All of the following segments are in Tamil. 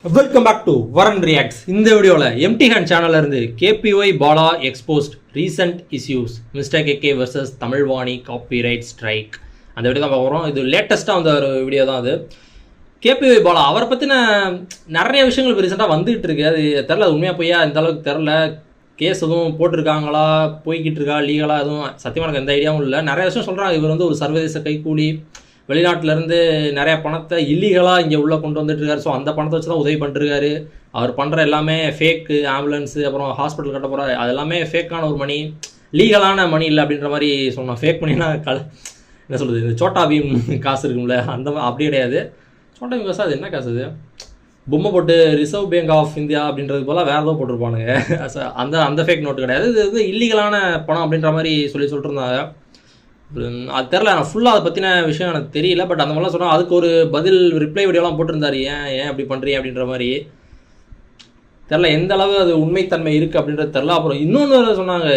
Welcome back to Varan reacts. இந்த வீடியோவில் எம்டி ஹேண்ட் சேனலில் இருந்து KPY Bala exposed recent issues mister KK versus Tamilvani copyright strike அந்த வீடியோ தான் பார்க்குறோம். இது லேட்டஸ்ட்டாக வந்த ஒரு வீடியோ தான் அது. கேபிஒய் பாலா அவரை பற்றின நிறைய விஷயங்கள் இப்போ ரீசெண்டாக வந்துகிட்டு இருக்கு. அது தெரில, அது உண்மையாக பொய்யா இந்த அளவுக்கு தெரில. கேஸ் எதுவும் போட்டிருக்காங்களா, போய்கிட்டு இருக்கா, லீகலாக எதுவும் சத்தியமாக எனக்கு எந்த ஐடியாவும் இல்லை. நிறைய விஷயம் சொல்கிறாங்க. இவர் வந்து ஒரு சர்வதேச கைக்கூலி, வெளிநாட்டிலேருந்து நிறையா பணத்தை இல்லீகலாக இங்கே உள்ளே கொண்டு வந்துட்டுருக்காரு. ஸோ அந்த பணத்தை வச்சு தான் உதவி பண்ணிட்டுருக்காரு. அவர் பண்ணுற எல்லாமே ஃபேக்கு, ஆம்புலன்ஸு, அப்புறம் ஹாஸ்பிட்டல் கட்ட போகிற அது எல்லாமே ஃபேக்கான ஒரு மணி, லீகலான மணி இல்லை அப்படின்ற மாதிரி சொன்னோம். ஃபேக் மணினா என்ன சொல்கிறது, இந்த சோட்டா பீம் காசு இருக்கும்ல, அந்த அப்படி கிடையாது. சோட்டா பீம் காசு அது என்ன காசு, அது பொம்மை போட்டு ரிசர்வ் பேங்க் ஆஃப் இந்தியா அப்படின்றது போல் வேறு ஏதோ போட்டிருப்பானுங்க. அந்த ஃபேக் நோட்டு கிடையாது. இது வந்து இல்லீகலான பணம் அப்படின்ற மாதிரி சொல்லிட்டு இருந்தாங்க. அது தெரில, நான் ஃபுல்லாக அதை பற்றின விஷயம் எனக்கு தெரியல. பட் அந்த மாதிரிலாம் சொன்னால் அதுக்கு ஒரு பதில் ரிப்ளை வீடியோலாம் போட்டிருந்தாரு. ஏன் அப்படி பண்ணுறீங்க அப்படின்ற மாதிரி தெரில, எந்த அளவு அது உண்மைத்தன்மை இருக்குது அப்படின்றது தெரில. அப்புறம் இன்னொன்று சொன்னாங்க,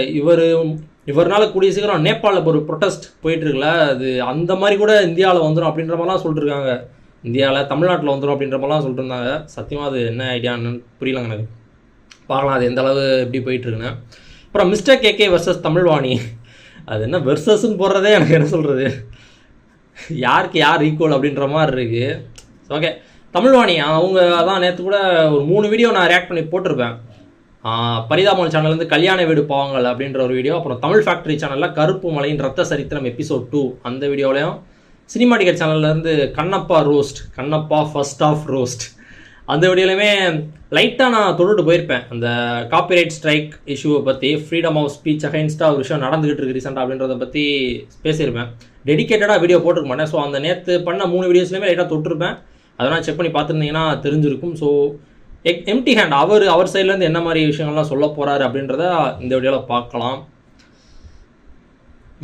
இவர்னால கூடிய சீக்கிரம் நேபாளில் ஒரு ப்ரொட்டஸ்ட் போயிட்டுருக்குல, அது அந்த மாதிரி கூட இந்தியாவில் வந்துடும் அப்படின்ற மாதிரிலாம் சொல்லிட்டுருக்காங்க. இந்தியாவில் தமிழ்நாட்டில் வந்துடும் அப்படின்ற மாதிரிலாம் சொல்லிட்டு இருந்தாங்க. சத்தியமாக அது என்ன ஐடியான்னு புரியலங்க எனக்கு. பார்க்கலாம் அது எந்த அளவு எப்படி போயிட்டுருக்குன்னு. அப்புறம் மிஸ்டர் கேகே வர்சஸ் தமிழ்வாணி, அது என்ன வெர்சஸ்ன்னு போடுறதே எனக்கு என்ன சொல்கிறது, யாருக்கு யார் ஈக்குவல் அப்படின்ற மாதிரி இருக்குது. ஓகே, தமிழ்வாணி அவங்க அதான் நேற்று கூட ஒரு 3 வீடியோ நான் ரியாக்ட் பண்ணி போட்டிருப்பேன். பரிதாபல் சேனல்லேருந்து கல்யாண வீடு பாவங்கள் அப்படின்ற ஒரு வீடியோ, அப்புறம் தமிழ் ஃபேக்ட்ரி சேனலில் கருப்பு மலையின் ரத்த சரித்திரம் எபிசோட் 2 அந்த வீடியோலையும், சினிமா டிக்கெட் சேனல்லேருந்து கண்ணப்பா ஃபர்ஸ்ட் ஆஃப் ரோஸ்ட் அந்த வீடியோலையுமே லைட்டாக நான் தொட்டுட்டு போயிருப்பேன். அந்த காப்பிரைட் ஸ்ட்ரைக் இஷ்யூவை பற்றி, ஃப்ரீடம் ஆஃப் ஸ்பீச் அகைன்ஸ்டாக ஒரு விஷயம் நடந்துகிட்டு இருக்கு ரீசெண்டாக அப்படின்றத பற்றி பேசியிருப்பேன். டெடிக்கேட்டடாக வீடியோ போட்டிருக்க மாட்டேன். ஸோ அந்த நேற்று பண்ண 3 வீடியோஸ்லையுமே லைட்டாக தொட்டிருப்பேன். அதெல்லாம் செக் பண்ணி பார்த்துருந்தீங்கன்னா தெரிஞ்சிருக்கும். ஸோ எம்டி ஹேண்ட் அவர் சைட்லேருந்து என்ன மாதிரி விஷயங்கள்லாம் சொல்ல போகிறாரு அப்படின்றத இந்த வீடியோவில் பார்க்கலாம்.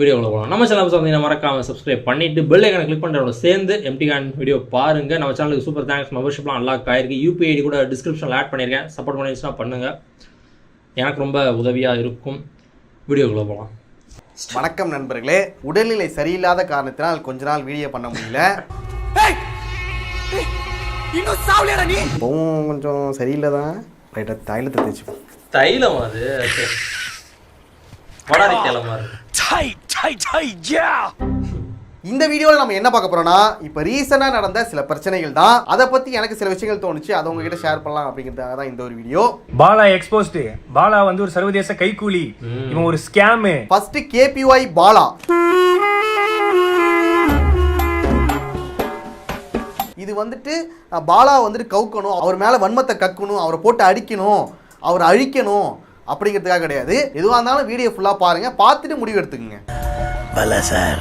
வீடியோவில் போகலாம். நம்ம சேனல் வந்தீங்கன்னா மறக்காமல் சப்ஸ்கிரைப் பண்ணிவிட்டு பெல் ஐக்கானை கிளிக் பண்ணுறதோட சேர்ந்து எம்டி ஹேண்ட் வீடியோ பாருங்கள். நம்ம சேனலுக்கு சூப்பர் தேங்க்ஸ். மெம்பர்ஷிப்லாம் அன்லாக் ஆயிருக்கு. யூபிஐ ஐடி கூட டிஸ்கிரிப்ஷனில் ஆட் பண்ணியிருக்கேன். சப்போர்ட் பண்ணிச்சுன்னா பண்ணுங்கள், எனக்கு ரொம்ப உதவியாக இருக்கும். வீடியோக்குள்ளே போகலாம். வணக்கம் நண்பர்களே. உடல்நிலை சரியில்லாத காரணத்தினால் கொஞ்ச நாள் வீடியோ பண்ண முடியல. இப்போவும் கொஞ்சம் சரியில்லை தான். ரைட்டாக தைலத்தை தேய்ச்சிப்போம். தைலம் அது வடாரி தைலமா இருக்கு. இந்த வீடியோவில் நம்ம என்ன பார்க்க போறோம்னா, இப்போ ரீசெண்டாக நடந்த சில பிரச்சனைகள் தான். அதை பற்றி எனக்கு சில விஷயங்கள் தோணுச்சு, அதை உங்ககிட்ட ஷேர் பண்ணலாம் அப்படிங்கிறதுக்காக தான் இந்த ஒரு வீடியோ. பாலா எக்ஸ்போஸ்ட். பாலா வந்து ஒரு சர்வதேச கைக்கூலி, இவன் ஒரு ஸ்கேம். First KPY Bala. இது வந்துட்டு பாலா வந்துட்டு கவுக்கணும், அவர் மேலே வன்மத்தை கக்கணும், அவரை போட்டு அடிக்கணும், அவரை அழிக்கணும் அப்படிங்கிறதுக்காக கிடையாது. எதுவாக இருந்தாலும் வீடியோ ஃபுல்லாக பாருங்க, பார்த்துட்டு முடிவு எடுத்துக்கங்க. பாலா சார்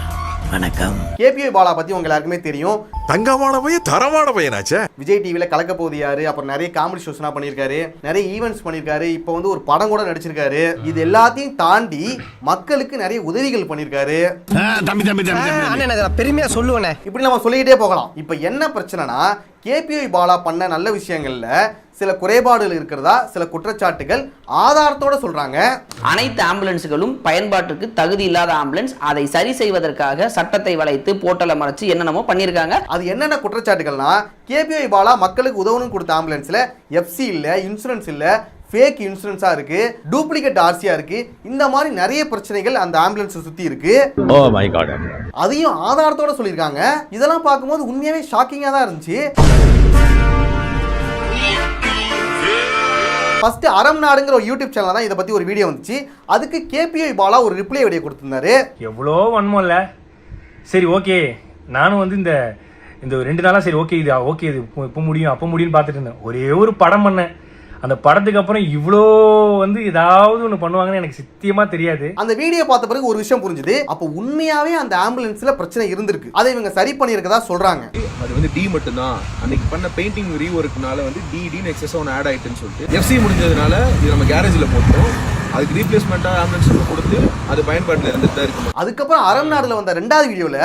வணக்கம். கேபிஒய் பாலா பற்றி உங்க எல்லாருக்குமே தெரியும். தங்கமான பையன், தரமான பையனாச்சே. விஜய் டிவியில் கலக்க போகுது யாரு, அப்புறம் நிறைய காமெடி ஷோஸ்லாம் பண்ணியிருக்காரு, நிறைய ஈவெண்ட்ஸ் பண்ணியிருக்காரு, இப்போ வந்து ஒரு படம் கூட நடிச்சிருக்காரு. இது எல்லாத்தையும் தாண்டி மக்களுக்கு நிறைய உதவிகள் பண்ணியிருக்காரு. பெருமையா சொல்லுவேன். இப்படி நம்ம சொல்லிக்கிட்டே போகலாம். இப்போ என்ன பிரச்சனைனா, கேபிஒய் பாலா பண்ண நல்ல விஷயங்கள்ல சில குறைபாடுகள் இருக்கிறதா சில குற்றச்சாட்டுகள் ஆதாரத்தோட சொல்றாங்க. அனைத்து ஆம்புலன்ஸுகளும் பயன்பாட்டுக்கு தகுதி இல்லாத ஆம்புலன்ஸ், அதை சரி செய்வதற்காக சட்டத்தை வளைத்து போட்டலை மறைச்சு என்னென்னமோ பண்ணியிருக்காங்க. அது என்னென்ன குற்றச்சாட்டுகள்னா, கேபிஒய் பாலா மக்களுக்கு உதவணும் கொடுத்த ஆம்புலன்ஸ்ல எஃப்சி இல்ல, இன்சூரன்ஸ் இல்ல, ஃபேக் இன்சூரன்ஸா இருக்கு, டூப்ளிகேட் ஆர்சியா இருக்கு, இந்த மாதிரி நிறைய பிரச்சனைகள் அந்த ஆம்புலன்ஸை சுத்தி இருக்கு. Oh my god. அதையும் ஆதாரத்தோட சொல்லியிருக்காங்க. இதெல்லாம் பார்க்கும்போது உண்மையாவே ஷாக்கிங்கா தான் இருந்துச்சு. ஃபர்ஸ்ட் அறம் நாடுங்கிற ஒரு யூடியூப் சேனல் தான் இதை பற்றி ஒரு வீடியோ வந்துச்சு. அதுக்கு கேபிஒய் பாலா ஒரு ரிப்ளை வீடியோ கொடுத்திருந்தாரு. எவ்வளோ வன்மம் இல்லை. சரி ஓகே, நானும் வந்து இந்த 2 நாளாக சரி ஓகே இது இப்போ முடியும் அப்போ முடியும்னு பார்த்துட்டு இருந்தேன். ஒரே ஒரு படம் பண்ணேன். அந்த படத்துக்கு அப்புறம் இவ்வளோ வந்து ஏதாவது ஒன்று பண்ணுவாங்கன்னு எனக்கு சத்தியமா தெரியாது. அந்த வீடியோ பார்த்த பிறகு ஒரு விஷயம் புரிஞ்சுது. அப்போ உண்மையாவே அந்த ஆம்புலன்ஸ்ல பிரச்சனை இருந்திருக்கு, அதை இவங்க சரி பண்ணியிருக்கதா சொல்றாங்க. அது வந்து டி மட்டும் தான். அன்னைக்கு பண்ண பெயிண்டிங் ரீவொர்க்னால வந்து டி எக்ஸஸ் ஒன்று ஆட் ஆயிட்டுன்னு சொல்லிட்டு எஃப்சி முடிஞ்சதுனால இது நம்ம கேரேஜில் போட்டோம். அதுக்கு ரீப்ளேஸ்மெண்ட்டாக ஆம்புலன்ஸ் கொடுத்து அது பயன்பாட்டில் இருந்துட்டு தான் இருக்கு. அதுக்கப்புறம் அறம் நாடுல வந்த 2வது வீடியோல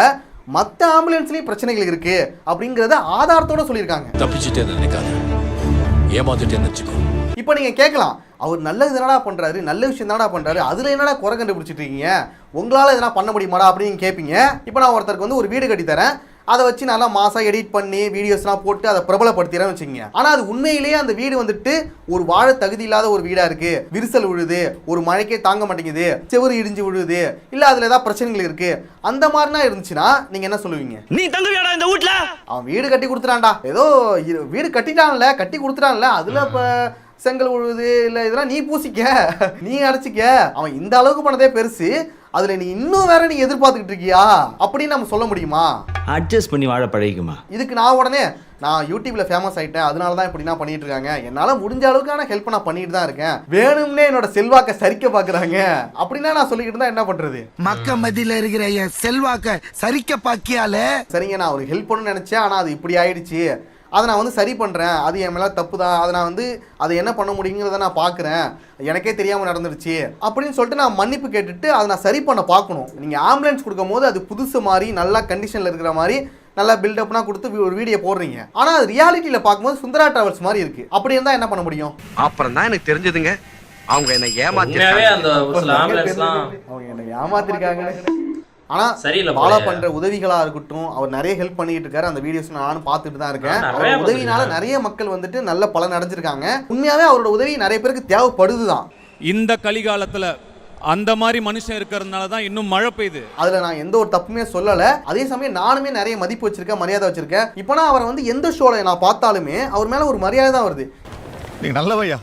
மற்ற ஆம்புலன்ஸ்லயும் பிரச்சனைகள் இருக்கு அப்படிங்கறத ஆதாரத்தோட சொல்லியிருக்காங்க. இப்போ நீங்க கேட்கலாம், அவர் நல்லது என்னடா பண்றாரு, நல்ல விஷயம் என்னடா பண்றாரு, அதுல என்னடா குறை கண்டுபிடிச்சிட்டு இருக்கீங்க, உங்களால எதனா பண்ண முடியுமாடா அப்படின்னு கேட்பீங்க. இப்போ நான் ஒருத்தருக்கு வந்து ஒரு வீடு கட்டி தரேன், அதை வச்சு நல்லா மாசா எடிட் பண்ணி வீடியோஸ்லாம் போட்டு அதை பிரபலப்படுத்திடுறேன்னு வச்சுக்கோங்க. ஆனால் அது உண்மையிலேயே அந்த வீடு வந்துட்டு ஒரு வாழ தகுதி இல்லாத ஒரு வீடாக இருக்குது, விரிசல் விழுது, ஒரு மழைக்கே தாங்க மாட்டேங்குது, செவுறு இடிஞ்சு விழுது, இல்லை அதில் ஏதாவது பிரச்சனைகள் இருக்குது, அந்த மாதிரினா இருந்துச்சுன்னா நீங்கள் என்ன சொல்லுவீங்க? நீ தங்குவியாடா இந்த வீட்ல? அவன் வீடு கட்டி கொடுத்துட்டான்டா, ஏதோ வீடு கட்டிட்டான்ல, கட்டி கொடுத்துட்டான்ல, அதில் இப்போ செங்கல் விழுது இல்லை இதெல்லாம் நீ பூசிக்க, நீ அடைச்சிக்க, அவன் இந்த அளவுக்கு பண்ணதே பெருசு, அதில் நீ இன்னும் வேற நீ எதிர்பார்த்துக்கிட்டு இருக்கியா அப்படின்னு நம்ம சொல்ல முடியுமா? அட்ஜஸ்ட் பண்ணி வாழ பழகிக்குமா? இதுக்கு நான் யூடியூப்ல ஃபேமஸ் ஆயிட்டேன், அதனால தான் இப்படி நான் பண்ணிட்டு இருக்காங்க, என்னால் முடிஞ்ச அளவுக்கான ஹெல்ப் நான் பண்ணிட்டு தான் இருக்கேன், வேணும்னே என்னோட செல்வாக்கை சரிக்க பார்க்குறாங்க அப்படின்னா நான் சொல்லிக்கிட்டு இருந்தா என்ன பண்றது? மக்க மத்தியில இருக்கிற என் செல்வாக்க சரிக்க பாக்கியால சரிங்க, நான் அவருக்கு ஹெல்ப் பண்ணணும்னு நினைச்சேன், ஆனால் அது இப்படி ஆயிடுச்சு, அதை நான் வந்து சரி பண்ணுறேன், அது என் மேலே தப்பு தான், அதை நான் வந்து அதை என்ன பண்ண முடியுங்கிறத நான் பார்க்குறேன், எனக்கே தெரியாமல் நடந்துருச்சு அப்படின்னு சொல்லிட்டு நான் மன்னிப்பு கேட்டுட்டு அதை நான் சரி பண்ண பார்க்கணும். நீங்கள் ஆம்புலன்ஸ் கொடுக்கும் போது அது புதுசு மாதிரி நல்லா கண்டிஷனில் இருக்கிற மாதிரி நல்லா பில்டப்னா கொடுத்து ஒரு வீடியோ போடுறீங்க, ஆனால் அது ரியாலிட்டியில் பார்க்கும்போது சுந்தரா டிராவல்ஸ் மாதிரி இருக்குது. அப்படி இருந்தால் என்ன பண்ண முடியும்? அப்புறம் தான் எனக்கு தெரிஞ்சதுங்க அவங்க என்ன உண்மையாவே அந்த ஒரு சில ஆம்புலன்ஸ்லாம் அவங்க என்ன ஏமாத்திருக்காங்க. ஆனால் சரியில்லை ஃபாலோ பண்ணுற உதவிகளாக இருக்கட்டும், அவர் நிறைய ஹெல்ப் பண்ணிட்டு இருக்காரு, அந்த வீடியோஸ் நானும் பார்த்துட்டு தான் இருக்கேன். அவர் உதவினால நிறைய மக்கள் வந்துட்டு நல்ல பலன் அடைஞ்சிருக்காங்க. உண்மையாகவே அவரோட உதவி நிறைய பேருக்கு தேவைப்படுது தான். இந்த கலிகாலத்தில் அந்த மாதிரி மனுஷன் இருக்கிறதுனால தான் இன்னும் மழை பெய்யுது. அதில் நான் எந்த ஒரு தப்புமே சொல்லலை. அதே சமயம் நானுமே நிறைய மதிப்பு வச்சிருக்கேன், மரியாதை வச்சிருக்கேன். இப்போனா அவரை வந்து எந்த ஷோவில் நான் பார்த்தாலுமே அவர் மேலே ஒரு மரியாதை தான் வருது. நீங்க நல்லவையா.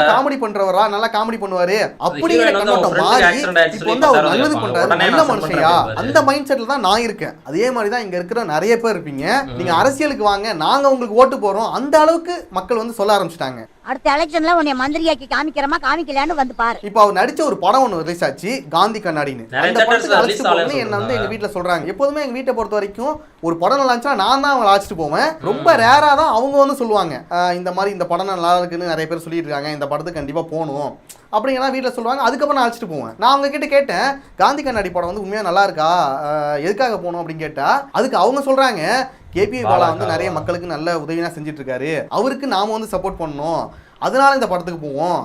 காமெடி பண்றவரா, நல்லா காமெடி பண்ணுவாரு அப்படிங்கிற கண்ணோட்டம் மாறி இப்போ வந்து அவர் நல்லது பண்றாரு, நல்ல மனுஷயா, அந்த மைண்ட் செட்ல தான் நான் இருக்கேன். அதே மாதிரி தான் இங்க இருக்கிற நிறைய பேர் இருப்பீங்க. நீங்க அரசியலுக்கு வாங்க, நாங்க உங்களுக்கு ஓட்டு போறோம், அந்த அளவுக்கு மக்கள் வந்து சொல்ல ஆரம்பிச்சிட்டாங்க. அடுத்த எலெக்ஷன்ல உன்னை மந்திரியாக்கி காமிக்கிறமா காமிக்கலையான்னு வந்து பாரு. இப்போ அவர் நடிச்ச ஒரு படம் ஒன்று ரிலீஸ் ஆச்சு, காந்தி கண்ணாடின்னு. அந்த படத்துக்கு அழைச்சிட்டு போகணும்னு என்ன வந்து எங்க வீட்டுல சொல்றாங்க. எப்போதுமே எங்க வீட்டை பொறுத்த வரைக்கும் ஒரு படம் நல்லா இருந்துச்சுன்னா நான் தான் அவங்களை அழைச்சிட்டு போவேன். ரொம்ப ரேரா தான் அவங்க வந்து சொல்லுவாங்க இந்த மாதிரி இந்த படம் நல்லா இருக்குன்னு நிறைய பேர் சொல்லிட்டு இருக்காங்க, இந்த படத்துக்கு கண்டிப்பா போகணும் அப்படிங்கன்னா வீட்டில் சொல்லுவாங்க. அதுக்கப்புறம் நான் அழைச்சிட்டு போவேன். நான் அவங்க கிட்ட கேட்டேன், காந்தி கண்ணாடி படம் வந்து உண்மையாக நல்லா இருக்கா, எதுக்காக போகணும் அப்படின்னு கேட்டா அதுக்கு அவங்க சொல்றாங்க, கேபி பாலா வந்து நிறைய மக்களுக்கு நல்ல உதவினா செஞ்சுட்டு இருக்காரு, அவருக்கு நாம வந்து சப்போர்ட் பண்ணணும், அதனால இந்த படத்துக்கு போவோம்.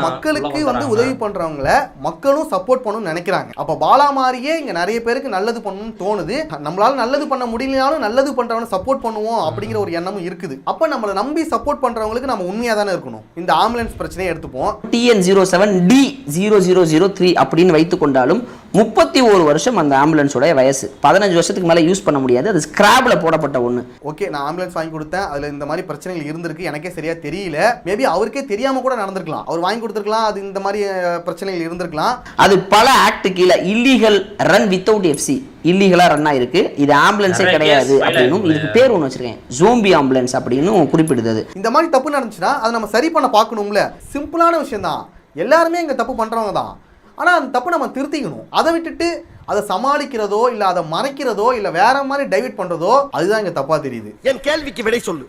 மக்களுக்கு வந்து உதவி பண்றவங்கள மக்களும் சப்போர்ட் பண்ணணும்னு நினைக்கிறாங்க. அப்ப பாலா மாதிரியே இங்க நிறைய பேருக்கு நல்லது பண்ணணும்னு தோணுது. நம்மளால நல்லது பண்ண முடியலனாலும் நல்லது பண்றவங்க சப்போர்ட் பண்ணுவோம் அப்படிங்கிற ஒரு எண்ணமும் இருக்குது. அப்ப நம்மளை நம்பி சப்போர்ட் பண்றவங்களுக்கு நம்ம உண்மையா தானே இருக்கணும். இந்த ஆம்புலன்ஸ் பிரச்சனையை எடுத்துப்போம். TN07D0003 அப்படின்னு வைத்துக் கொண்டாலும் 31 வருஷம் அந்த ஆம்புலன்ஸோட வயசு. 15 வருஷத்துக்கு மேல யூஸ் பண்ண முடியாது, அது ஸ்கிராப்ல போடப்பட்ட ஒண்ணு. ஓகே, நான் ஆம்புலன்ஸ் வாங்கி கொடுத்தேன், அதுல இந்த மாதிரி பிரச்சனைகள் இருந்திருக்கு, எனக்கே சரியா தெரியல, மேபி அவருக்கே தெரியாம கூட நடந்திருக்கலாம், அவர் வாங்கி கொடுத்திருக்கலாம், அது இந்த மாதிரி பிரச்சனைகள் இருந்திருக்கலாம். அது பல ஆக்ட் கீழ இல்லீகல் ரன் வித்தவுட் எஃப்சி இல்லீகலா ரன் ஆயிருக்கு. இது ஆம்புலன்ஸே கிடையாது அப்படின்னு இதுக்கு பேர் ஒன்று வச்சிருக்கேன், ஜோம்பி ஆம்புலன்ஸ் அப்படின்னு குறிப்பிடுது. இந்த மாதிரி தப்பு நடந்துச்சுன்னா அதை நம்ம சரி பண்ண பார்க்கணும்ல. சிம்பிளான விஷயம் தான், எல்லாருமே இங்க தப்பு பண்றவங்க தான், ஆனா அந்த தப்பு நம்ம திருத்திக்கணும். அதை விட்டுட்டு அதை சமாளிக்கிறதோ இல்ல அதை மறைக்கிறதோ இல்ல வேற மாதிரி டைவர்ட் பண்றதோ அதுதான் இங்க தப்பா தெரியுது. என் கேள்விக்கு விடை சொல்லு.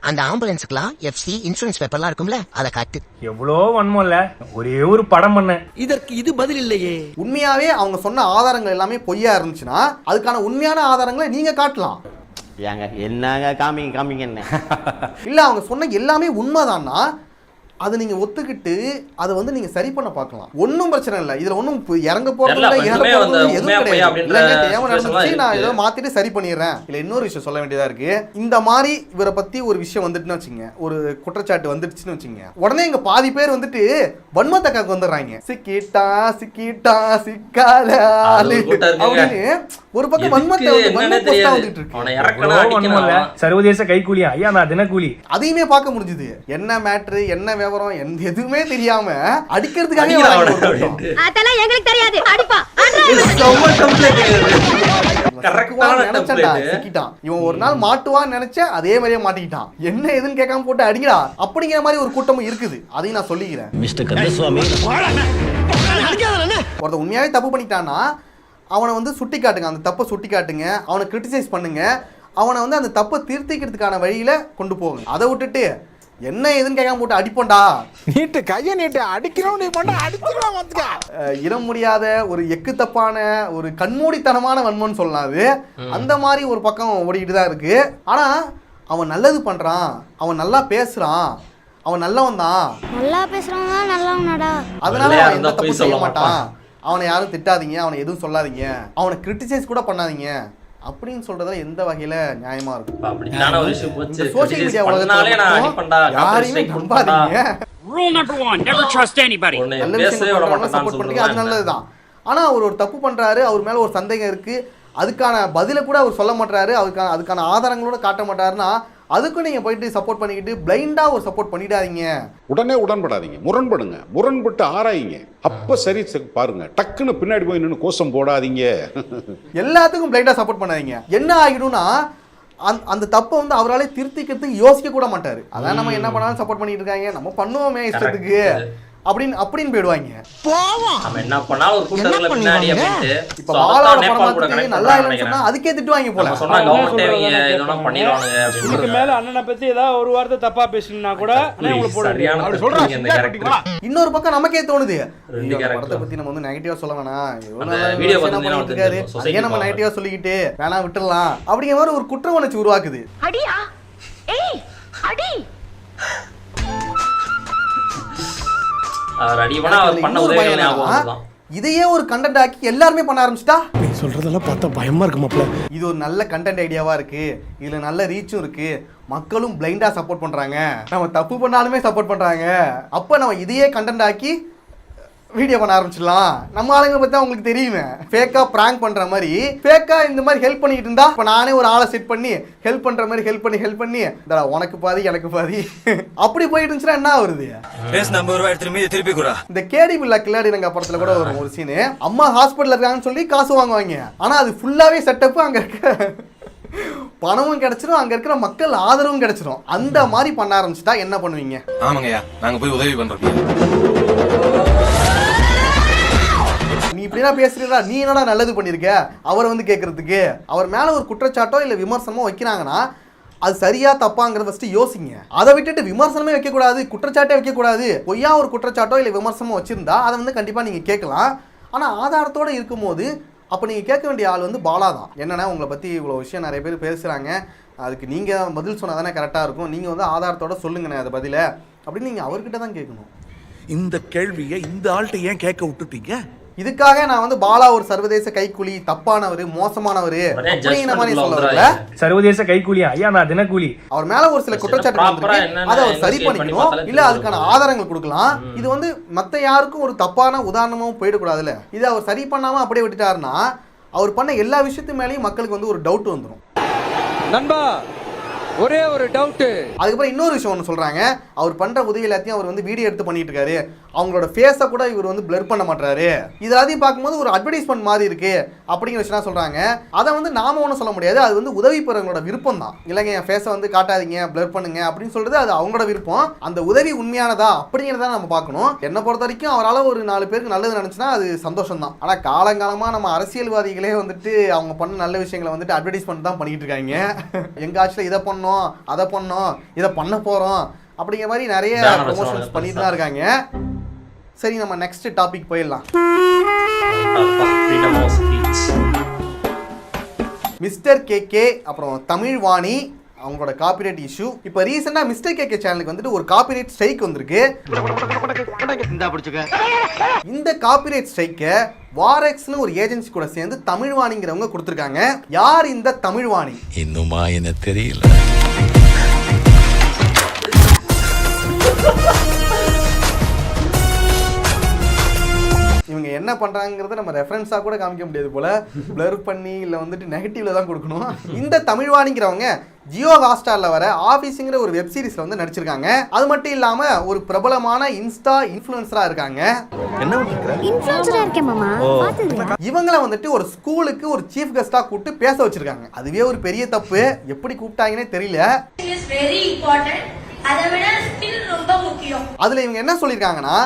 அந்த ஆம்புலன்ஸ்க்குலாம் எஃப்சி இன்சூரன்ஸ் பேப்பர்லாம் இருக்கும்ல, அதை காட்டு. எவ்வளோ வன்மம் இல்ல, ஒரே ஒரு படம் பண்ணேன், இதற்கு இது பதில் இல்லையே. உண்மையாவே அவங்க சொன்ன ஆதாரங்கள் எல்லாமே பொய்யா இருந்துச்சுன்னா அதுக்கான உண்மையான ஆதாரங்களை நீங்க காட்டலாம். என்னங்க காமிங்க என்ன இல்ல அவங்க சொன்ன எல்லாமே உண்மைதான்னா அதை நீங்க ஒத்துக்கிட்டு அதை வந்து நீங்க சரி பண்ண பார்க்கலாம். ஒன்றும் பிரச்சனை இல்லை, இதுல ஒன்றும் இறங்க போறது எதுவும் கிடையாது. நான் ஏதோ மாத்திட்டு சரி பண்ணிடுறேன். இல்ல இன்னொரு விஷயம் சொல்ல வேண்டியதா இருக்கு. இந்த மாதிரி இவரை பத்தி ஒரு விஷயம் வந்துட்டுன்னு வச்சுங்க, ஒரு குற்றச்சாட்டு வந்துடுச்சுன்னு வச்சுங்க, உடனே இங்க பாதி பேர் வந்துட்டு வன்மத்தக்காக்கு வந்துடுறாங்க. சிக்கிட்டா சிக்கிட்டா சிக்கால அப்படின்னு ஒரு பக்கம் வன்மத்தை வந்துட்டு இருக்கு. சர்வதேச கைக்கூலியா ஐயா, நான் தினக்கூலி. அதையுமே பார்க்க முடிஞ்சது. என்ன மேட்ரு, என்ன விவரம், எதுவுமே தெரியாம அடிக்கிறதுக்காக அதெல்லாம் எங்களுக்கு தெரியாது, அடிப்பா. சிக்கிட்டான் இவன், ஒரு நாள் மாட்டுவான்னு நினைச்ச அதே மாதிரியே மாட்டிக்கிட்டான். என்ன எதுன்னு கேட்காம போட்டு அடிக்கிறா அப்படிங்கிற மாதிரி ஒரு கூட்டமும் இருக்குது. அதையும் நான் சொல்லிக்கிறேன். ஒருத்த உண்மையாவே தப்பு பண்ணிட்டான்னா அவனை வந்து சுட்டி காட்டுங்க, அந்த தப்பை சுட்டி காட்டுங்க, அவனை கிரிட்டிசைஸ் பண்ணுங்க, அவனை வந்து அந்த தப்பை திருத்திக்கிறதுக்கான வழியில கொண்டு போகுங்க. அதை விட்டுட்டு என்ன எதுன்னு கேட்காம போட்டு அடிப்போண்டா, நீட்டு கையை நீட்டு அடிக்கிறோம், நீ பண்ண அடிச்சிருவான் வந்துக்க. இட முடியாத ஒரு எக்கு தப்பான ஒரு கண்மூடித்தனமான வன்மன்னு சொல்லலாம். அது அந்த மாதிரி ஒரு பக்கம் ஓடிக்கிட்டு தான் இருக்கு. ஆனா அவன் நல்லது பண்றான், அவன் நல்லா பேசுறான், அவன் நல்லவன் தான், நல்லா பேசுறவங்க நல்லவனடா, அதனால அவன் எந்த தப்பு செய்ய மாட்டான் அவனை யாரும் திட்டாதீங்க, அவனை எதுவும் சொல்லாதீங்க, அவனை கிரிட்டிசைஸ் கூட பண்ணாதீங்க அப்படின்னு சொல்றதுல எந்த வகையில நியாயமா இருக்கும்? அப்படிதான ஒரு இஷ்யூ போச்சு. சோஷியல் மீடியா பண்ணாலே நான் அடிப்பண்டா, யாரையுமே நம்பாதீங்க. Rule number 1, never trust anybody. நல்ல விஷயம் சப்போர்ட் பண்ணுங்க, அது நல்லதுதான். ஆனா அவர் ஒரு தப்பு பண்றாரு, அவர் மேல ஒரு சந்தேகம் இருக்கு, அதுக்கான பதில கூட அவர் சொல்ல மாட்டாரு, அதுக்கான ஆதாரங்களோட காட்ட மாட்டாருன்னா அதுக்கும் நீங்க போயிட்டு சப்போர்ட் பண்ணிக்கிட்டு பிளைண்டா ஒரு சப்போர்ட் பண்ணிடாதீங்க. உடனே உடன்படாதீங்க, முரண்படுங்க, முரண்பட்டு ஆராயுங்க, அப்ப சரி பாருங்க. டக்குன்னு பின்னாடி போய் நின்று கோஷம் போடாதீங்க. எல்லாத்துக்கும் பிளைண்டா சப்போர்ட் பண்ணாதீங்க. என்ன ஆகிடும்னா அந்த தப்பை வந்து அவராலே திருத்திக்கிறதுக்கு யோசிக்க கூட மாட்டாரு. அதான் நம்ம என்ன பண்ணாலும் சப்போர்ட் பண்ணிட்டு இருக்காங்க, நம்ம பண்ணுவோமே இஷ்டத்துக்கு அப்படின்னு போயிடுவாங்க. நம்ம என்ன பண்ணாலும் ஒரு கூட்டத்துல பின்னாடி அப்படிட்டு இப்ப பாலாவோட படம் பார்த்துட்டு நல்லா இல்லைன்னு சொன்னா அதுக்கே திட்டுவாங்க போல. சொன்னா கவர்மெண்ட் இவங்க இதெல்லாம் பண்ணிடுவாங்க. இதுக்கு மேல அண்ணனை பத்தி ஏதாவது ஒரு வார்த்தை தப்பா பேசினா கூட அண்ணே உங்களை போட சரியான அப்படி சொல்றாங்க இந்த கேரக்டர். இன்னொரு பக்கம் நமக்கே தோணுது ரெண்டு படத்தை பத்தி நம்ம வந்து நெகட்டிவா சொல்ல வேணாம், வீடியோ பார்த்துட்டு சொசைட்டி நம்ம நெகட்டிவா சொல்லிக்கிட்டு வேணா விட்டுறலாம் அப்படிங்கிற மாதிரி ஒரு குற்ற உணர்ச்சி உருவாக்குது. அடியா ஏய் அடி இதையே ஒரு கண்டென்ட் ஆக்கி எல்லாருமே பண்ண ஆரம்பிச்சிட்டா சொல்றதெல்லாம் பார்த்தா பயமா இருக்கு மாப்ள. இது ஒரு நல்ல கண்டென்ட் ஐடியாவா இருக்கு, இதுல நல்ல ரீச்சும் இருக்கு, மக்களும் பிளைண்டா சப்போர்ட் பண்றாங்க, நம்ம தப்பு பண்ணாலுமே சப்போர்ட் பண்றாங்க, அப்ப நம்ம இதையே கண்டென்ட் ஆக்கி வீடியோ பண்ண ஆரம்பிச்சிடலாம். நம்ம ஆளுங்க பத்தி உங்களுக்கு தெரியுமே, ஃபேக்கா பிராங்க் பண்ற மாதிரி, ஃபேக்கா இந்த மாதிரி ஹெல்ப் பண்ணிட்டு இருந்தா இப்ப நானே ஒரு ஆளை செட் பண்ணி ஹெல்ப் பண்ற மாதிரி ஹெல்ப் பண்ணி உனக்கு பாதி எனக்கு பாதி அப்படி போயிட்டு இருந்துச்சுன்னா என்ன வருது? இந்த கேடி பிள்ளை கில்லாடி ரங்க படத்துல கூட வரும் ஒரு சீனு, அம்மா ஹாஸ்பிட்டல் இருக்காங்கன்னு சொல்லி காசு வாங்குவாங்க, ஆனா அது ஃபுல்லாவே செட்டப், அங்க இருக்க பணமும் கிடைச்சிடும், அங்க இருக்கிற மக்கள் ஆதரவும் கிடைச்சிடும். அந்த மாதிரி பண்ண ஆரம்பிச்சுட்டா என்ன பண்ணுவீங்க? ஆமாங்கய்யா, நாங்க போய் உதவி பண்றோம். நீ இப்படிலாம் பேசுறீங்களா, நீ என்னடா நல்லது பண்ணிருக்க அவரை வந்து கேட்கறதுக்கு? அவர் மேல ஒரு குற்றச்சாட்டோ இல்ல விமர்சனமோ வைக்கிறாங்கன்னா அது சரியா தப்பாங்கிறத ஃபர்ஸ்ட் யோசிங்க. அதை விட்டுட்டு விமர்சனமே வைக்கக்கூடாது, குற்றச்சாட்டே வைக்கக்கூடாது, பொய்யா ஒரு குற்றச்சாட்டோ இல்லை விமர்சனமோ வச்சிருந்தா அதை வந்து கண்டிப்பாக நீங்கள் கேட்கலாம். ஆனால் ஆதாரத்தோடு இருக்கும்போது அப்போ நீங்கள் கேட்க வேண்டிய ஆள் வந்து பாலா தான். என்னன்னா உங்களை பற்றி இவ்வளோ விஷயம் நிறைய பேர் பேசுகிறாங்க, அதுக்கு நீங்கள் பதில் சொன்னால் தானே கரெக்டாக இருக்கும், நீங்கள் வந்து ஆதாரத்தோட சொல்லுங்கண்ணே அதை பதில அப்படின்னு நீங்கள் அவர்கிட்ட தான் கேட்கணும். இந்த கேள்வியை இந்த ஆள்கிட்ட ஏன் கேட்க விட்டுட்டீங்க? இதுக்காக நான் வந்து பாலா ஒரு சர்வதேச கைக்கூலி, தப்பானவர், மோசமானவர் அப்படிங்கிற மாதிரி சொல்லல. சர்வதேச கைக்கூலியா? ஐயா நான் தினக்கூலி. அவர் மேல ஒரு சில குற்றச்சாட்டு அதை அவர் சரி பண்ணிக்கணும், இல்ல அதுக்கான ஆதாரங்கள் கொடுக்கலாம். இது வந்து மத்த யாருக்கும் ஒரு தப்பான உதாரணமும் போயிடக்கூடாதுல்ல. இது அவர் சரி பண்ணாம அப்படியே விட்டுட்டாருன்னா அவர் பண்ண எல்லா விஷயத்து மேலேயும் மக்களுக்கு வந்து ஒரு டவுட் வந்துடும். நண்பா ஒரே ஒரு டவுட். அதுக்கப்புறம் இன்னொரு விஷயம் ஒன்று சொல்றாங்க, அவர் பண்ற உதவி எல்லாத்தையும் அவர் வந்து வீடியோ எடுத்து பண்ணிட்டு இருக்காரு, அவங்களோட ஃபேஸை கூட இவர் வந்து பிளர் பண்ண மாட்டாரு, இது எல்லாத்தையும் பார்க்கும்போது ஒரு அட்வர்டைஸ்மெண்ட் மாதிரி இருக்கு அப்படிங்கிற விஷயம் சொல்றாங்க. அதை வந்து நாம ஒன்றும் சொல்ல முடியாது, அது வந்து உதவி பெறவங்களோட விருப்பம் தான். இல்லைங்க என் ஃபேஸை வந்து காட்டாதீங்க, பிளர் பண்ணுங்க அப்படின்னு சொல்றது அது அவங்களோட விருப்பம். அந்த உதவி உண்மையானதா அப்படிங்கிறத நம்ம பார்க்கணும். என்னை பொறுத்த வரைக்கும் அவரால் ஒரு 4 பேருக்கு நல்லது நினைச்சுன்னா அது சந்தோஷம் தான். ஆனால் காலங்காலமாக நம்ம அரசியல்வாதிகளே வந்துட்டு அவங்க பண்ண நல்ல விஷயங்களை வந்துட்டு அட்வர்டைஸ்மெண்ட் தான் பண்ணிட்டு இருக்காங்க. எங்க ஆட்சியில் இதை பண்ணோம், அதை பண்ணோம், இதை பண்ண போறோம் அப்படிங்கிற மாதிரி நிறைய ப்ரமோஷன்ஸ் பண்ணிட்டு தான் இருக்காங்க. சரி, நம்ம நெக்ஸ்ட் டாபிக் போயிடலாம். மிஸ்டர் கேகே அப்புறம் தமிழ்வாணி அவங்களோட காப்பிரைட் இஷ்யூ. இப்போ ரீசெண்டாக மிஸ்டர் கேகே சேனலுக்கு வந்துட்டு ஒரு காப்பிரைட் ஸ்ட்ரைக் வந்திருக்கு. இந்த காப்பிரைட் ஸ்ட்ரைக்கை வாரெக்ஸ்னு ஒரு ஏஜென்சி கூட சேர்ந்து தமிழ்வாணிங்கிறவங்க கொடுத்துருக்காங்க. யார் இந்த தமிழ்வாணி? இன்னுமா என்ன தெரியல. இவங்க என்ன பண்றாங்கிறத நம்ம ரெஃபரன்ஸா கூட காமிக்க முடியாது போல, பிளர் பண்ணி இல்ல வந்துட்டு நெகட்டிவ்ல தான் கொடுக்கணும். இந்த தமிழ்வாணிங்கிறவங்க ஜியோ ஹாட்ஸ்டார்ல வர ஆபீஸ்ங்கிற ஒரு வெப் சீரிஸ்ல வந்து நடிச்சிருக்காங்க. அது மட்டும் இல்லாம ஒரு பிரபலமான இன்ஸ்டா இன்ஃப்ளூயன்சரா இருக்காங்க. என்ன பண்ற? இன்ஃப்ளூயன்சரா இருக்கேன் மாமா, பாத்துங்க. இவங்கள வந்துட்டு ஒரு ஸ்கூலுக்கு ஒரு சீஃப் கெஸ்டா கூப்பிட்டு பேச வச்சிருக்காங்க. அதுவே ஒரு பெரிய தப்பு, எப்படி கூப்பிட்டாங்கன்னே தெரியல. அதுல இவங்க என்ன சொல்லியிருக்காங்கன்னா,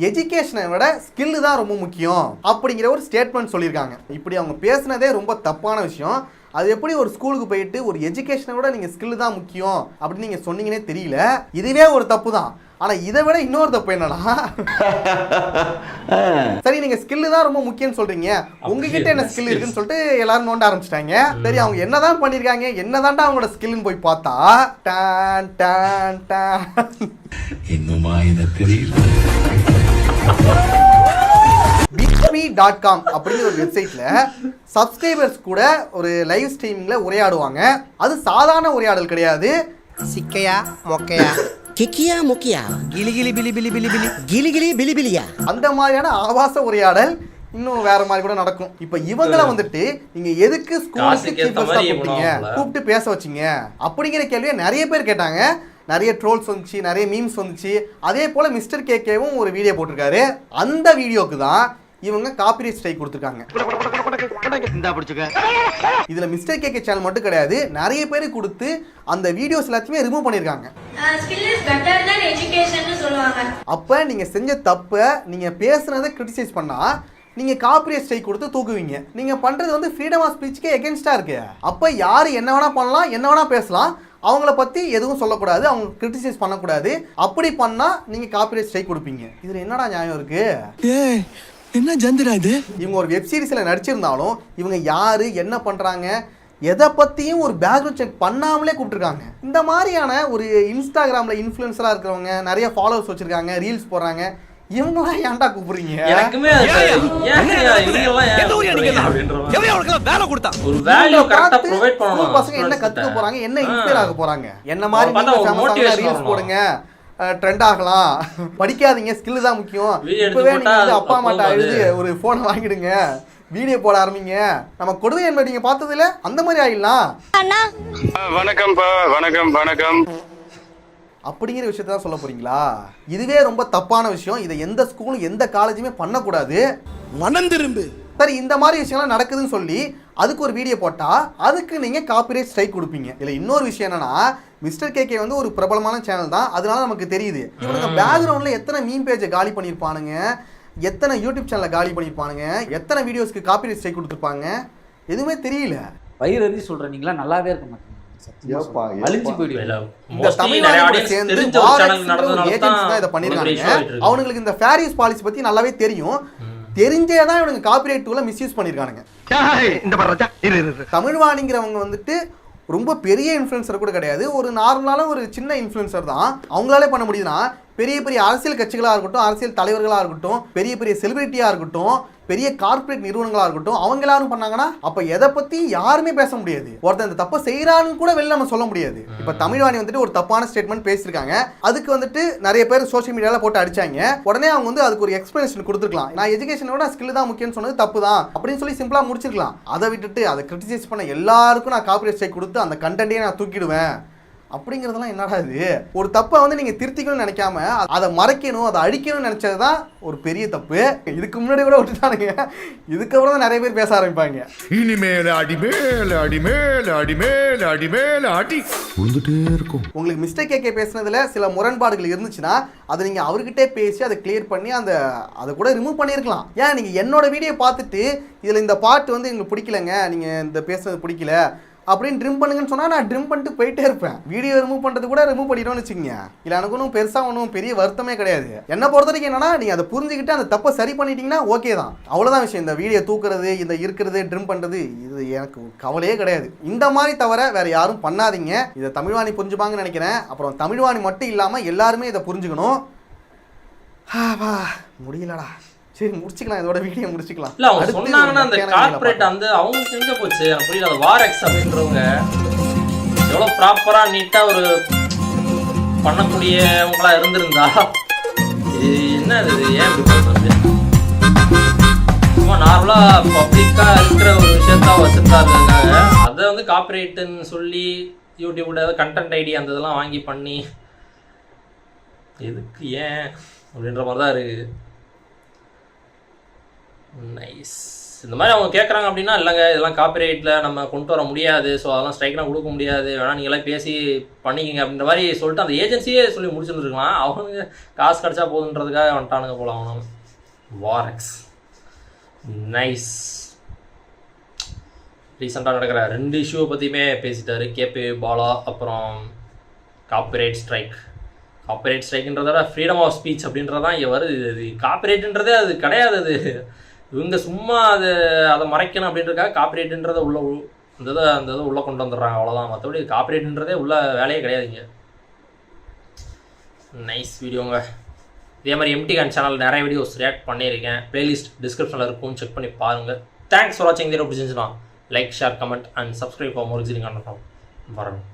எஜுகேஷனை விட ஸ்கில் தான் ரொம்ப முக்கியம் அப்படிங்கிற ஒரு ஸ்டேட்மெண்ட் சொல்லியிருக்காங்க. இப்படி அவங்க பேசுனதே ரொம்ப தப்பான விஷயம். அது எப்படி ஒரு ஸ்கூலுக்கு போயிட்டு ஒரு எஜுகேஷனை விட நீங்கள் ஸ்கில் தான் முக்கியம் அப்படின்னு நீங்கள் சொன்னீங்கன்னே தெரியல. இதுவே ஒரு தப்பு தான். ஆனால் இதை விட இன்னொரு தப்பு என்னன்னா, சரி நீங்கள் ஸ்கில் தான் ரொம்ப முக்கியம்னு சொல்றீங்க, உங்ககிட்ட என்ன ஸ்கில் இருக்குன்னு சொல்லிட்டு எல்லாரும் நோண்ட ஆரம்பிச்சிட்டாங்க. சரி அவங்க என்னதான் பண்ணியிருக்காங்க, என்னதான்டா அவங்களோட ஸ்கில்னு போய் பார்த்தா டான் டான் டான். இன்னுமா என்ன தெரியல. fp.com அப்படிங்கிற ஒரு வெப்சைட்ல சப்ஸ்கிரைபர்ஸ் கூட ஒரு லைவ் ஸ்ட்ரீமிங்ல உரையாடுவாங்க. அது சாதாரண உரையாடல் கிடையாது. சிக்கையா மொக்கையா கிக்கியா முக்கியா கிளி கிளி பிலி பிலி பிலி பிலி கிளி கிளி பிலி பிலியா அந்த மாதிரியான ஆபாச உரையாடல் இன்னும் வேற மாதிரி கூட நடக்கும். இப்ப இவங்கள வந்துட்டு நீங்க எதுக்கு ஸ்கூலுக்கு கூப்பிட்டு பேச வச்சீங்க அப்படிங்கிற கேள்வியை நிறைய பேர் கேட்டாங்க. நிறைய ட்ரோல்ஸ் வந்துச்சு, நிறைய மீம்ஸ் வந்துச்சு. அதே போல மிஸ்டர் கேகேவும் ஒரு வீடியோ போட்டிருக்காரு. அந்த வீடியோக்கு தான் இவங்க காப்பிரைட் ஸ்ட்ரைக் கொடுத்துருக்காங்க. இதுல மிஸ்டர் கேகே சேனல் மட்டும் கிடையாது, நிறைய பேர் கொடுத்து அந்த வீடியோஸ் எல்லாத்தையுமே ரிமூவ் பண்ணிருக்காங்க. அப்ப நீங்க செஞ்ச தப்ப நீங்க பேசுனதை கிரிட்டிசைஸ் பண்ணா நீங்க காப்பிரைட் ஸ்ட்ரைக் கொடுத்து தூக்குவீங்க. நீங்க பண்றது வந்து ஃப்ரீடம் ஆஃப் ஸ்பீச்சுக்கு எகென்ஸ்டா இருக்கு. அப்ப யாரு என்ன வேணா பண்ணலாம், என்ன வேணா பேசலாம், அவங்கள பத்தி எதுவும் சொல்லக்கூடாது, அவங்க கிரிட்டிசைஸ் பண்ணக்கூடாது. அப்படி பண்ணா நீங்க காப்பிரைட் ஸ்ட்ரைக் கொடுப்பீங்க. இதுல என்னடா நியாயம் இருக்கு? என்ன ஜந்திரா இது? இவங்க ஒரு வெப் சீரிஸ்ல நடிச்சிருந்தாலும் இவங்க யாரு, என்ன பண்றாங்க, எதை பத்தியும் ஒரு பேக்ரவுண்ட் செக் பண்ணாமலே கூப்பிட்டுருக்காங்க. இந்த மாதிரியான ஒரு இன்ஸ்டாகிராம்ல இன்ஃப்ளூயன்சரா இருக்கிறவங்க, நிறைய ஃபாலோவர்ஸ் வச்சிருக்காங்க, ரீல்ஸ் போடுறாங்க, இவங்களாம் ஏன்டா கூப்பிடுறீங்க? எனக்குமே பசங்க என்ன கத்துக்க போறாங்க, என்ன இன்ஸ்பயர் ஆக போறாங்க? என்ன மாதிரி ரீல்ஸ் போடுங்க, ட்ரெண்ட் ஆகலாம், படிக்காதீங்க, ஸ்கில் தான் முக்கியம், இப்பவே நீங்க வந்து அப்பா அம்மாட்ட அழுது ஒரு போனை வாங்கிடுங்க, வீடியோ போட ஆரம்பிங்க, நம்ம கொடுமை என்பது நீங்க பார்த்ததுல அந்த மாதிரி ஆயிடலாம். வணக்கம் அப்படிங்கிற விஷயத்த தான் சொல்ல போறீங்களா? இதுவே ரொம்ப தப்பான விஷயம். இதை எந்த ஸ்கூலும் எந்த காலேஜுமே பண்ணக்கூடாது. மனம் திரும்பு. சரி, இந்த மாதிரி விஷயம்லாம் நடக்குதுன்னு சொல்லி அதுக்கு ஒரு வீடியோ போட்டா அதுக்கு நீங்க காப்பிரைட் ஸ்ட்ரைக் கொடுப்பீங்க. இதுல இன்னொரு விஷயம் என்னன்னா, மிஸ்டர் கேகே வந்து ஒரு பிரபலமான சேனல் தான், அதனால நமக்கு தெரியுது. இவனுங்க பேக்ரவுண்ட்ல எத்தனை மீம் பேஜை காலி பண்ணியிருப்பானுங்க, எத்தனை யூடியூப் சேனலை காலி பண்ணியிருப்பானுங்க, எத்தனை வீடியோஸ்க்கு காப்பிரைட் ஸ்ட்ரைக் கொடுத்துருப்பாங்க, எதுவுமே தெரியல. வயிறு சொல்ற நீங்களா நல்லாவே இருக்க மாட்டீங்க. அவனுங்களுக்கு இந்த ஃபேர் பாலிசி பத்தி நல்லாவே தெரியும். தெரிஞ்சேதான் இவனுங்க காப்பிரைட் டூல மிஸ்யூஸ் பண்ணிருக்கானுங்க. தமிழ்வாணிங்கிறவங்க வந்துட்டு ரொம்ப பெரிய இன்ஃப்ளூயன்சர் கூட கிடையாது, ஒரு நார்மலான ஒரு சின்ன இன்ஃப்ளூயன்சர் தான். அவங்களாலே பண்ண முடியுதுன்னா பெரிய பெரிய அரசியல் கட்சிகளாக இருக்கட்டும், அரசியல் தலைவர்களாக இருக்கட்டும், பெரிய பெரிய செலிபிரிட்டியாக இருக்கட்டும், பெரிய கார்பரேட் நிறுவனங்களாக இருக்கட்டும், அவங்க எல்லாரும் பண்ணாங்கன்னா அப்போ எதை பற்றி யாருமே பேச முடியாது. ஒருத்தன் இந்த தப்பை செய்கிறான்னு கூட வெளில நம்ம சொல்ல முடியாது. இப்போ தமிழ்வாணி வந்துட்டு ஒரு தப்பான ஸ்டேட்மெண்ட் பேசியிருக்காங்க, அதுக்கு வந்துட்டு நிறைய பேர் சோஷியல் மீடியாவில் போட்டு அடிச்சாங்க. உடனே அவங்க வந்து அதுக்கு ஒரு எக்ஸ்பிளனேஷன் கொடுத்துருக்கலாம். நான் எஜுகேஷனோட ஸ்கில் தான் முக்கியம்னு சொன்னது தப்பு தான் அப்படின்னு சொல்லி சிம்பிளாக முடிச்சிருக்கலாம். அதை விட்டுட்டு அதை கிரிட்டிசைஸ் பண்ண எல்லாருக்கும் நான் காப்பிரைட் ஸ்ட்ரைக் கொடுத்து அந்த கண்டென்ட்டையே நான் தூக்கிடுவேன் அப்படிங்கிறதெல்லாம் என்னடா இது? ஒரு தப்பை வந்து நீங்கள் திருத்திக்கணும்னு நினைக்காம அதை மறைக்கணும், அதை அழிக்கணும்னு நினச்சது தான் ஒரு பெரிய தப்பு. இதுக்கு முன்னாடி கூட விட்டுட்டானுங்க, இதுக்கப்புறம் தான் நிறைய பேர் பேச ஆரம்பிப்பாங்க. இனிமேல் அடிமேல் அடிமேல் அடிமேல் அடிமேல் அடி விழுந்துட்டே இருக்கும். உங்களுக்கு மிஸ்டேக் கேட்க பேசுனதுல சில முரண்பாடுகள் இருந்துச்சுன்னா அதை நீங்கள் அவர்கிட்டே பேசி அதை கிளியர் பண்ணி அதை கூட ரிமூவ் பண்ணியிருக்கலாம். ஏன் நீங்கள் என்னோட வீடியோ பார்த்துட்டு இதில் இந்த பாட்டு வந்து எங்களுக்கு பிடிக்கலங்க, நீங்கள் இந்த பேசுறது பிடிக்கல அப்படின்னு ட்ரிம் பண்ணுங்கன்னு சொன்னால் நான் ட்ரிம் பண்ணிட்டு போயிட்டே இருப்பேன். வீடியோ ரிமூவ் பண்ணுறது கூட ரிமூவ் பண்ணிட்டோம்னு வச்சுக்கோங்க. இல்லை எனக்கு ஒன்றும் பெருசாக ஒன்றும் பெரிய வருத்தமே கிடையாது. என்னை பொறுத்த வரைக்கும் என்னன்னா, நீங்கள் அதை புரிஞ்சுக்கிட்டு அந்த தப்பை சரி பண்ணிட்டீங்கன்னா ஓகே தான், அவ்வளோதான் விஷயம். இந்த வீடியோ தூக்குறது, இந்த இருக்கிறது, ட்ரிம் பண்ணுறது, இது எனக்கு கவலையே கிடையாது. இந்த மாதிரி தவிர வேறு யாரும் பண்ணாதீங்க. இதை தமிழ்வாணி புரிஞ்சுப்பாங்கன்னு நினைக்கிறேன். அப்புறம் தமிழ்வாணி மட்டும் இல்லாமல் எல்லாருமே இதை புரிஞ்சுக்கணும். முடியலடா, சரி முடிச்சுக்கலாம், இதோட வீடியோ முடிச்சுக்கலாம். இல்ல அவங்க சொன்னாங்கன்னா அந்த கார்ப்பரேட் அந்த அவங்க செஞ்ச போச்சு. எனக்கு புரியல, அந்த வாரெக்ஸ் அப்படின்றவங்க எவ்வளவு ப்ராப்பரா நீட்டா ஒரு பண்ணக்கூடியவங்களா இருந்திருந்தா இது என்ன இது ஏன் இப்படி சும்மா நார்மலா பப்ளிக்கா இருக்கிற ஒரு விஷயத்தா வச்சுட்டா இருக்காங்க. அதை வந்து கார்ப்பரேட்டுன்னு சொல்லி யூடியூப்ல கண்டென்ட் ஐடி அந்த இதெல்லாம் வாங்கி பண்ணி எதுக்கு ஏன் அப்படின்ற மாதிரி தான் இருக்கு. நைஸ். இந்த மாதிரி அவங்க கேட்குறாங்க அப்படின்னா இல்லைங்க இதெல்லாம் காப்பிரைட்டில் நம்ம கொண்டு வர முடியாது, ஸோ அதெல்லாம் ஸ்ட்ரைக்லாம் கொடுக்க முடியாது, வேணா நீங்களாம் பேசி பண்ணிக்கிங்க அப்படின்ற மாதிரி சொல்லிட்டு அந்த ஏஜென்சியே சொல்லி முடிச்சுருந்துருக்கலாம். அவங்க காசு கிடச்சா போகுதுன்றதுக்காக வந்துட்டானுங்க போல. அவனும் வாரெக்ஸ் நைஸ். ரீசெண்டாக நடக்கிற 2 இஷ்யூவை பற்றியுமே பேசிட்டாரு கேபி பாலா. அப்புறம் காப்பிரைட் ஸ்ட்ரைக். காப்பிரைட் ஸ்ட்ரைக்குன்றத விட ஃப்ரீடம் ஆஃப் ஸ்பீச் அப்படின்றதான் இங்கே வருது. இது காப்பிரைட்டுன்றதே அது கிடையாது. அது இவங்க சும்மா அதை மறைக்கணும் அப்படின்றதுக்காக காப்பிரைட்டுன்றதை உள்ள அந்த இதை உள்ளே கொண்டு வந்துடுறாங்க, அவ்வளோதான். மற்றபடி காப்பிரைட்டுன்றதே உள்ள வேலையே கிடையாதுங்க. நைஸ் வீடியோங்க. இதே மாதிரி எம்டி ஹேண்ட் சேனல் நிறைய வீடியோஸ் ரியாக்ட் பண்ணியிருக்கேன். பிளேலிஸ்ட் டிஸ்கிரிப்ஷனில் இருக்கும், செக் பண்ணி பாருங்கள். தேங்க்ஸ் ஃபார் வாட்சிங். இந்த வீடியோ பிடிச்சிருந்துச்சுன்னா like, share, comment and subscribe for more exciting content. வரணும்.